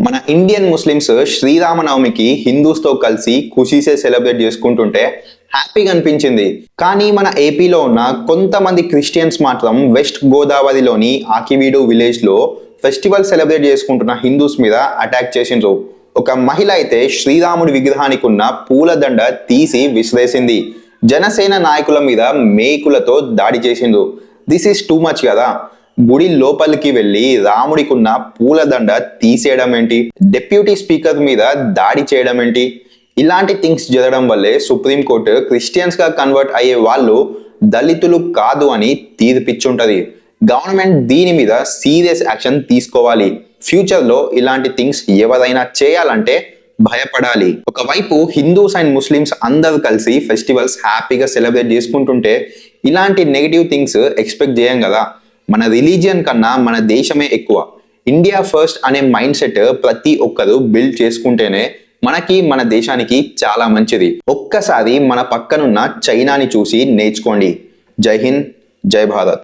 మన Indian Muslims శ్రీరామనవమికి హిందూస్తో కలిసి ఖుషీసే సెలబ్రేట్ చేసుకుంటుంటే హ్యాపీగా అనిపించింది. కానీ మన ఏపీలో ఉన్న కొంతమంది క్రిస్టియన్స్ మాత్రం వెస్ట్ గోదావరిలోని ఆకివీడు విలేజ్ లో ఫెస్టివల్ సెలబ్రేట్ చేసుకుంటున్న హిందూస్ మీద అటాక్ చేసిండ్రు. ఒక మహిళ అయితే శ్రీరాముడి విగ్రహానికి ఉన్న పూలదండ తీసి విసిరేసింది. జనసేన నాయకుల మీద మేకులతో దాడి చేసిండ్రు. దిస్ ఈస్ టూ మచ్ కదా. గుడి లోపలికి వెళ్లి రాముడికున్న పూలదండ తీసేయడం ఏంటి, డెప్యూటీ స్పీకర్ మీద దాడి చేయడం ఏంటి? ఇలాంటి థింగ్స్ జరగడం వల్లే సుప్రీంకోర్టు క్రిస్టియన్స్ గా కన్వర్ట్ అయ్యే వాళ్ళు దళితులు కాదు అని తీర్పిచ్చుంటది. గవర్నమెంట్ దీని మీద సీరియస్ యాక్షన్ తీసుకోవాలి. ఫ్యూచర్ లో ఇలాంటి థింగ్స్ ఎవరైనా చేయాలంటే భయపడాలి. ఒకవైపు హిందూస్ అండ్ ముస్లిమ్స్ అందరూ కలిసి ఫెస్టివల్స్ హ్యాపీగా సెలబ్రేట్ చేసుకుంటుంటే ఇలాంటి నెగిటివ్ థింగ్స్ ఎక్స్పెక్ట్ చేయం కదా. మన రిలీజియన్ కన్నా మన దేశమే ఎక్కువ. ఇండియా ఫస్ట్ అనే మైండ్ సెట్ ప్రతి ఒక్కరు బిల్డ్ చేసుకుంటేనే మనకి మన దేశానికి చాలా మంచిది. ఒక్కసారి మన పక్కనున్న చైనాని చూసి నేర్చుకోండి. జై హింద్, జై భారత్.